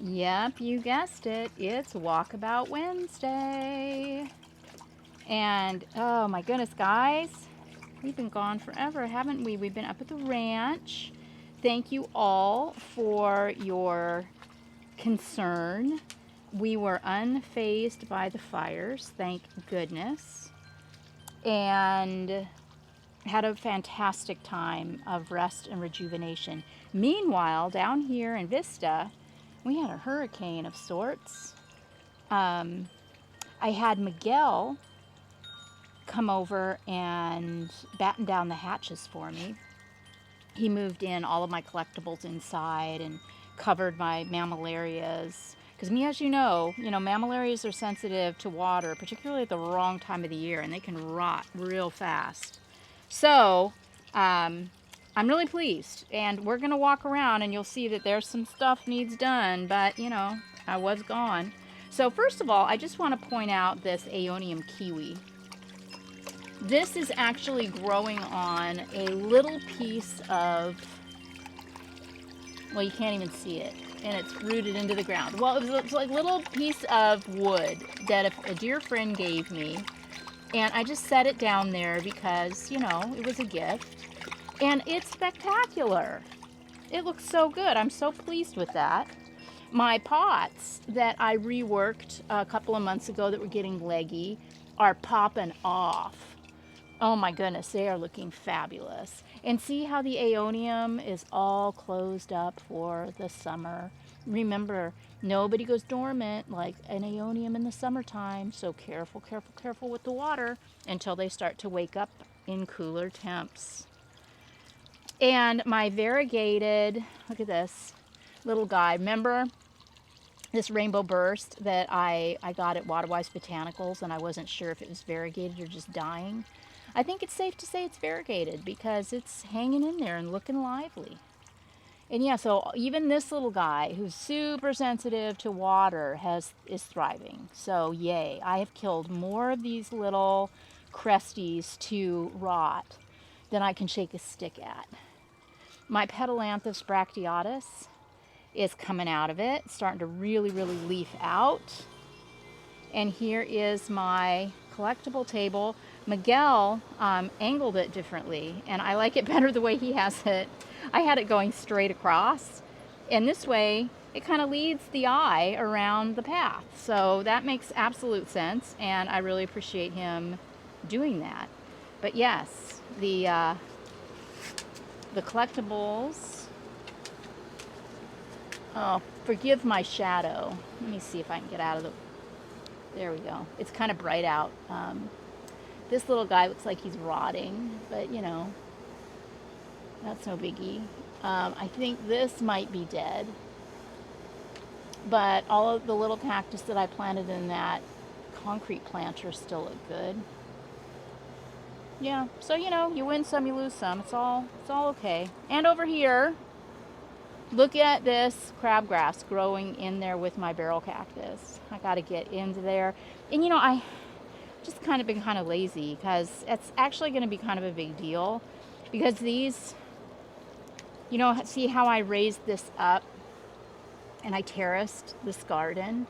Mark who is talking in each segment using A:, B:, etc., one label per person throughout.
A: Yep, you guessed it. It's Walkabout Wednesday. And oh my goodness, guys, we've been gone forever, haven't we? We've been up at the ranch. Thank you all for your concern. We were unfazed by the fires, thank goodness, and had a fantastic time of rest and rejuvenation. Meanwhile, down here in Vista, we had a hurricane of sorts. I had Miguel come over and batten down the hatches for me. He moved in all of my collectibles inside and covered my mammilarias. Because me, as you know, mammilarias are sensitive to water, particularly at the wrong time of the year, and they can rot real fast. So, I'm really pleased, and we're gonna walk around, and you'll see that there's some stuff needs done, but you know, I was gone. So first of all, I just want to point out this Aeonium kiwi. This is actually growing on a little piece of, well, you can't even see it, and it's rooted into the ground. Well, it was like a little piece of wood that a dear friend gave me, and I just set it down there because, you know, it was a gift, and it's spectacular. It looks so good. I'm so pleased with that. My pots that I reworked a couple of months ago that were getting leggy are popping off. Oh my goodness, they are looking fabulous. And see how the Aeonium is all closed up for the summer. Remember, nobody goes dormant like an Aeonium in the summertime, so careful, careful, careful with the water until they start to wake up in cooler temps. And my variegated, look at this little guy. Remember this rainbow burst that I got at Waterwise Botanicals, and I wasn't sure if it was variegated or just dying? I think it's safe to say it's variegated because it's hanging in there and looking lively. And yeah, so even this little guy who's super sensitive to water is thriving. So yay, I have killed more of these little cresties to rot than I can shake a stick at. My Petalanthus bracteatus is coming out of it, starting to really, really leaf out. And here is my collectible table. Miguel angled it differently, and I like it better the way he has it. I had it going straight across, and this way it kind of leads the eye around the path. So that makes absolute sense, and I really appreciate him doing that. But yes, the collectibles. Oh, forgive my shadow. Let me see if I can get out of the... There we go. It's kind of bright out. This little guy looks like he's rotting, but you know, that's no biggie. I think this might be dead, but all of the little cactus that I planted in that concrete planter still look good. Yeah, so you know, you win some, you lose some. It's all okay. And over here, look at this crabgrass growing in there with my barrel cactus. I got to get into there. And you know, I just kind of been kind of lazy because it's actually going to be kind of a big deal because these, you know, see how I raised this up and I terraced this garden,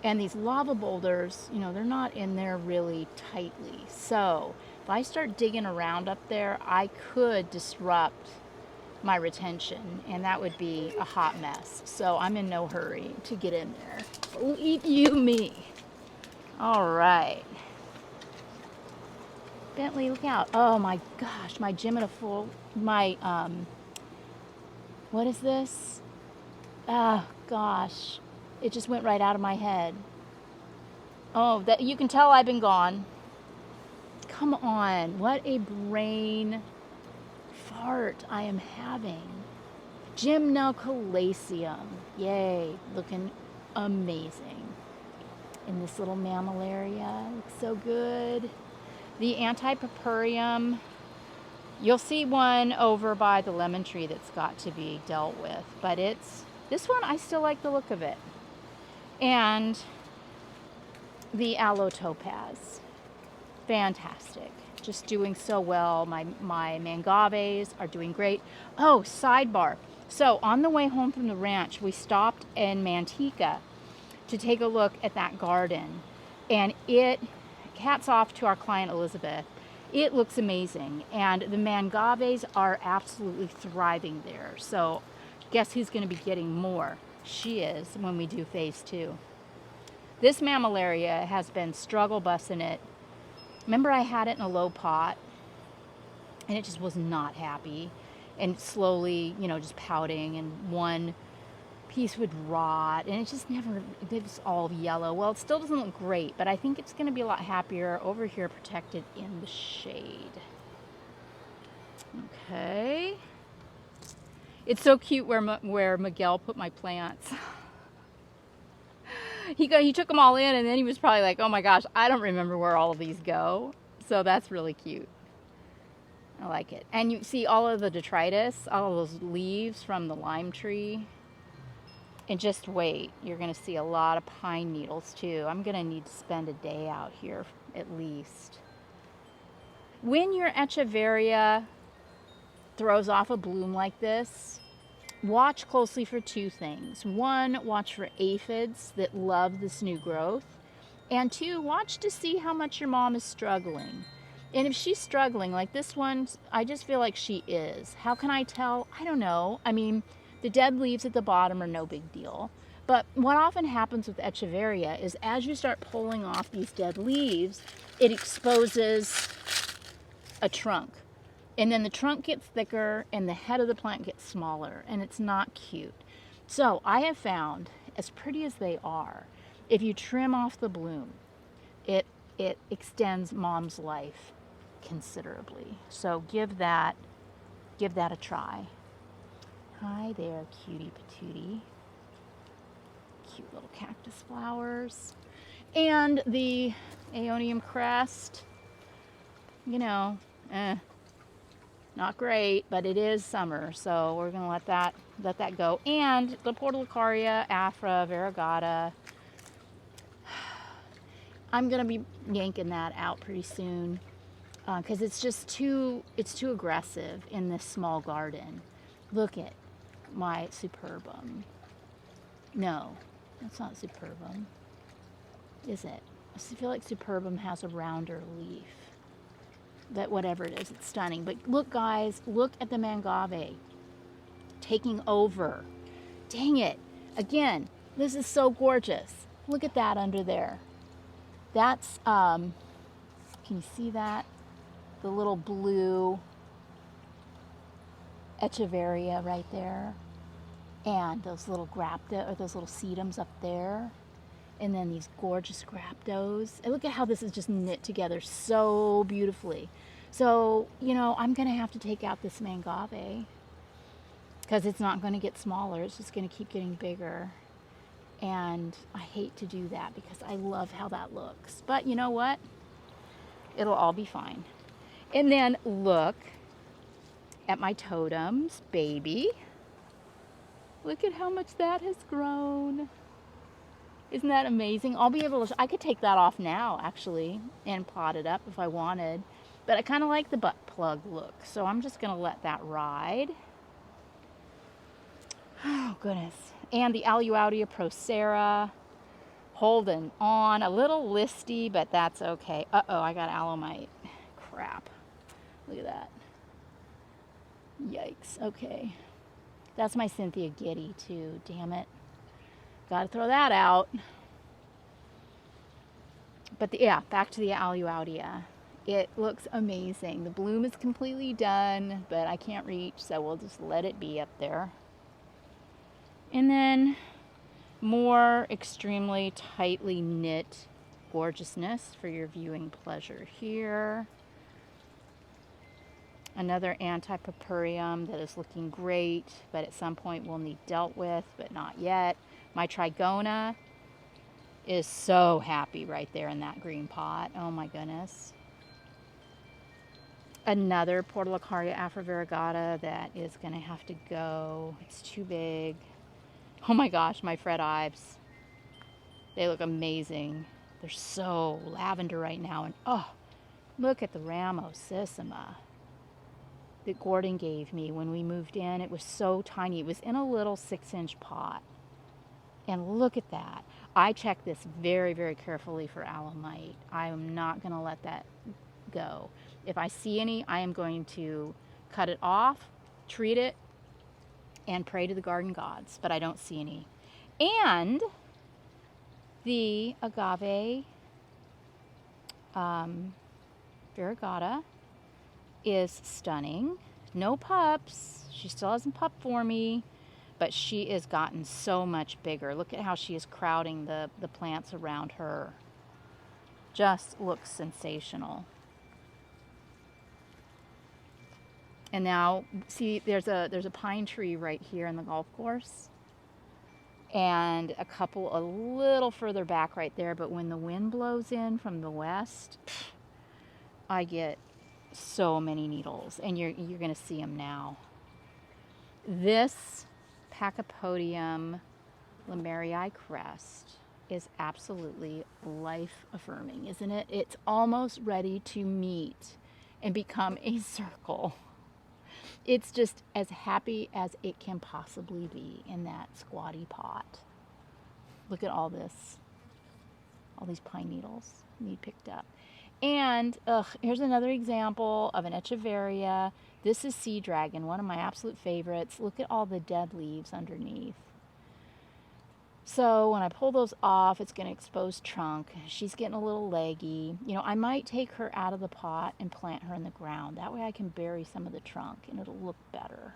A: and these lava boulders, you know, they're not in there really tightly. So if I start digging around up there, I could disrupt my retention, and that would be a hot mess. So I'm in no hurry to get in there. Believe you me. All right. Bentley, look out. Oh my gosh, my Geminifull, my, what is this? Oh gosh, it just went right out of my head. Oh, that you can tell I've been gone. Come on, what a brain fart I am having. Gymnocalacium, yay, looking amazing. And this little mammillaria looks so good. The Antipurpureum, you'll see one over by the lemon tree that's got to be dealt with, but this one, I still like the look of it. And the Aloe Topaz, fantastic. Just doing so well. My mangaves are doing great. Oh, sidebar. So on the way home from the ranch, we stopped in Manteca to take a look at that garden. And hats off to our client Elizabeth. It looks amazing. And the mangaves are absolutely thriving there. So guess who's going to be getting more? She is when we do phase 2. This mammillaria has been struggle busting it. Remember I had it in a low pot and it just was not happy and slowly, just pouting, and one piece would rot and it was all yellow. Well, it still doesn't look great, but I think it's going to be a lot happier over here protected in the shade. Okay. It's so cute where Miguel put my plants. He took them all in and then he was probably like, oh my gosh, I don't remember where all of these go. So that's really cute. I like it. And you see all of the detritus, all of those leaves from the lime tree. And just wait, you're going to see a lot of pine needles too. I'm going to need to spend a day out here at least. When your echeveria throws off a bloom like this, watch closely for 2 things. 1, watch for aphids that love this new growth. And 2, watch to see how much your mom is struggling. And if she's struggling, like this one, I just feel like she is. How can I tell? I don't know. I mean, the dead leaves at the bottom are no big deal. But what often happens with echeveria is as you start pulling off these dead leaves, it exposes a trunk. And then the trunk gets thicker and the head of the plant gets smaller, and it's not cute. So I have found, as pretty as they are, if you trim off the bloom, it extends mom's life considerably. So give that a try. Hi there, cutie patootie. Cute little cactus flowers. And the Aeonium crest, not great, but it is summer, so we're gonna let that go. And the Portulacaria afra variegata, I'm gonna be yanking that out pretty soon because it's too aggressive in this small garden. Look at my superbum. No, that's not superbum, is it? I feel like superbum has a rounder leaf. But whatever it is, it's stunning. But look, guys, look at the mangave taking over. Dang it. Again, this is so gorgeous. Look at that under there. That's, can you see that? The little blue echeveria right there. And those little those little sedums up there. And then these gorgeous graptos. And look at how this is just knit together so beautifully. So, I'm going to have to take out this mangave because it's not going to get smaller. It's just going to keep getting bigger. And I hate to do that because I love how that looks. But you know what? It'll all be fine. And then look at my totems, baby. Look at how much that has grown. Isn't that amazing? I'll be able to, I could take that off now, actually, and pot it up if I wanted. But I kind of like the butt plug look, so I'm just going to let that ride. Oh, goodness. And the Aluaudia procera, holding on. A little listy, but that's okay. Uh-oh, I got alomite. Crap. Look at that. Yikes. Okay. That's my Cynthia Giddy, too. Damn it. Got to throw that out. But back to the Aluaudia. It looks amazing. The bloom is completely done, but I can't reach, so we'll just let it be up there. And then more extremely tightly knit gorgeousness for your viewing pleasure here. Another anti-purpureum that is looking great, but at some point will need dealt with, but not yet. My trigona is so happy right there in that green pot. Oh my goodness. Another Portulacaria afra-variegata that is going to have to go. It's too big. Oh my gosh, my Fred Ives. They look amazing. They're so lavender right now. And oh, look at the Ramosissima. that Gordon gave me when we moved in. It was so tiny. It was in a little 6-inch pot. And look at that. I check this very, very carefully for alumite. I am not going to let that go. If I see any, I am going to cut it off, treat it, and pray to the garden gods. But I don't see any. And the agave variegata is stunning. No pups. She still hasn't pupped for me, but she has gotten so much bigger. Look at how she is crowding the plants around her. Just looks sensational. And now, see, there's a pine tree right here in the golf course, and a couple a little further back right there. But when the wind blows in from the west, I get so many needles, and you're going to see them now. This Pachypodium Lemerii crest is absolutely life-affirming, isn't it? It's almost ready to meet and become a circle. It's just as happy as it can possibly be in that squatty pot. Look at all this. All these pine needles need picked up. And here's another example of an Echeveria. This is Sea Dragon, one of my absolute favorites. Look at all the dead leaves underneath. So when I pull those off, it's going to expose trunk. She's getting a little leggy. You know, I might take her out of the pot and plant her in the ground. That way I can bury some of the trunk and it'll look better.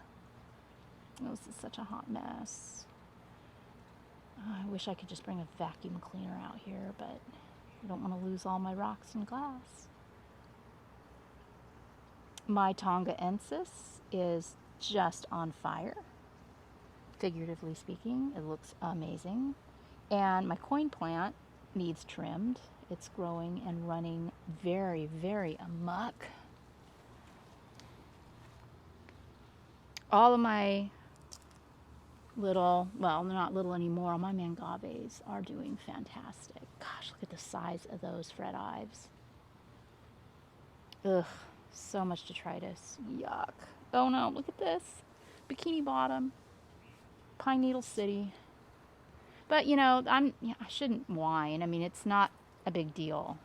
A: Oh, this is such a hot mess. Oh, I wish I could just bring a vacuum cleaner out here, but I don't want to lose all my rocks and glass. My Tongaensis is just on fire. Figuratively speaking, it looks amazing. And my coin plant needs trimmed. It's growing and running very, very amok. All of my little, well, they're not little anymore, all my mangaves are doing fantastic. Gosh, look at the size of those Fred Ives. Ugh, so much detritus. Yuck. Oh no, look at this. Bikini Bottom. Pine Needle City. But you know, I shouldn't whine. I mean, it's not a big deal.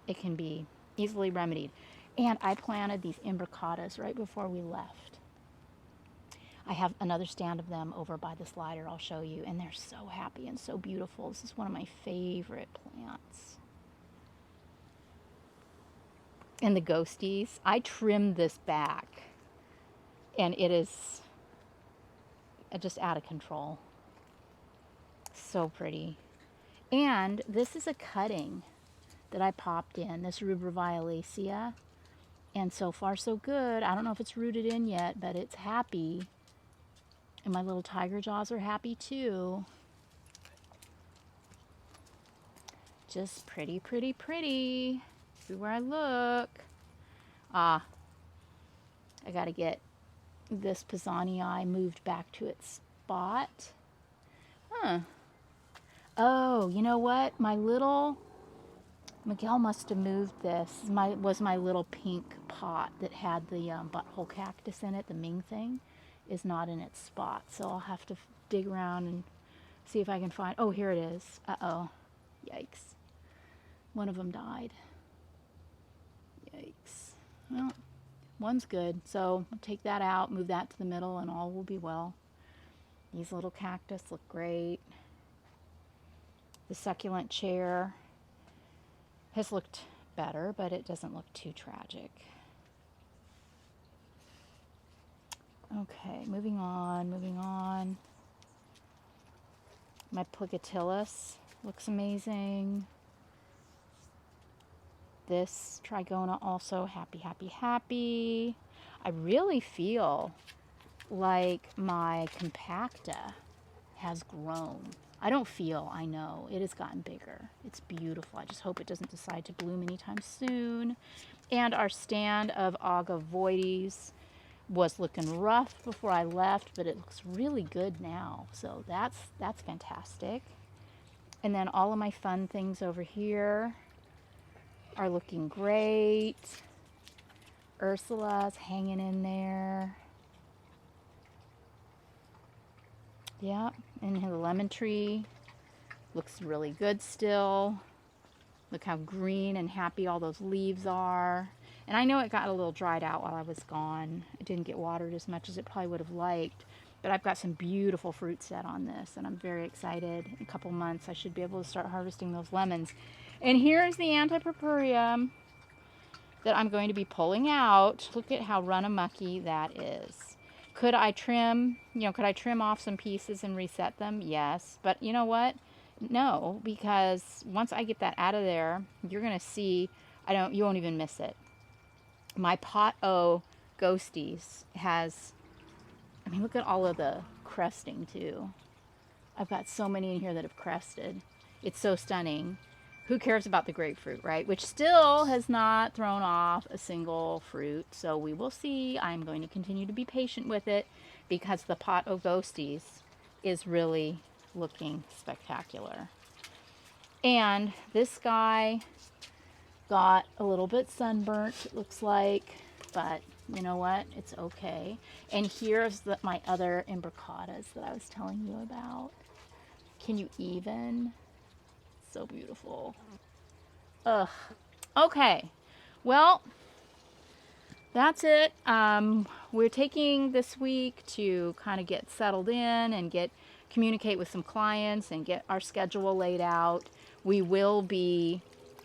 A: It can be easily remedied. And I planted these imbricatas right before we left. I have another stand of them over by the slider I'll show you, and they're so happy and so beautiful. This is one of my favorite plants. And the ghosties, I trimmed this back, and it is just out of control. So pretty. And this is a cutting that I popped in, this Rubra violacea. And so far so good. I don't know if it's rooted in yet, but it's happy. And my little tiger jaws are happy too. Just pretty, pretty, pretty. Everywhere I look. I gotta get this Pisanii moved back to its spot. Oh, you know what? Miguel must have moved this. Was my little pink pot that had the butthole cactus in it, the Ming thing, is not in its spot. So I'll have to dig around and see if I can find, oh, here it is. Uh-oh. Yikes. One of them died. Yikes. Well, one's good. So I'll take that out, move that to the middle, and all will be well. These little cactus look great. The succulent chair has looked better, but it doesn't look too tragic. Okay, moving on. My Plicotilus looks amazing. This Trigona also happy, happy, happy. I really feel like my Compacta has grown. I don't feel, I know. It has gotten bigger. It's beautiful. I just hope it doesn't decide to bloom anytime soon. And our stand of Agavoides was looking rough before I left, but it looks really good now. So that's fantastic. And then all of my fun things over here are looking great. Ursula's hanging in there. Yep, and the lemon tree looks really good still. Look how green and happy all those leaves are. And I know it got a little dried out while I was gone. It didn't get watered as much as it probably would have liked. But I've got some beautiful fruit set on this, and I'm very excited. In a couple months, I should be able to start harvesting those lemons. And here's the antipurpureum that I'm going to be pulling out. Look at how run-a-mucky that is. Could I trim, could I trim off some pieces and reset them? Yes. But you know what? No, because once I get that out of there, you're going to see, you won't even miss it. My pot-o ghosties has, look at all of the cresting too. I've got so many in here that have crested. It's so stunning. Who cares about the grapefruit, right? Which still has not thrown off a single fruit. So we will see. I'm going to continue to be patient with it because the pot-o ghosties is really looking spectacular. And this guy got a little bit sunburnt, it looks like, but you know what? It's okay. And here's my other imbricatas that I was telling you about. Can you even? So beautiful. Ugh. Okay. Well, that's it. We're taking this week to kind of get settled in and communicate with some clients and get our schedule laid out. We will be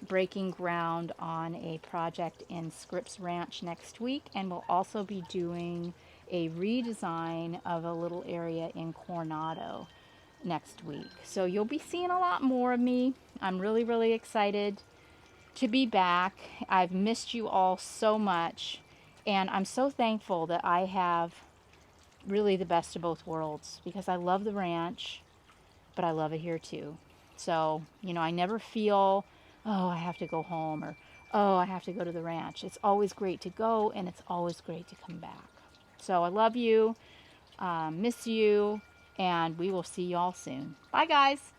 A: breaking ground on a project in Scripps Ranch next week, and we'll also be doing a redesign of a little area in Coronado next week. So you'll be seeing a lot more of me. I'm really, really excited to be back. I've missed you all so much, and I'm so thankful that I have really the best of both worlds, because I love the ranch, but I love it here too. So, I never feel, oh, I have to go home, or, oh, I have to go to the ranch. It's always great to go, and it's always great to come back. So I love you, miss you, and we will see you all soon. Bye, guys.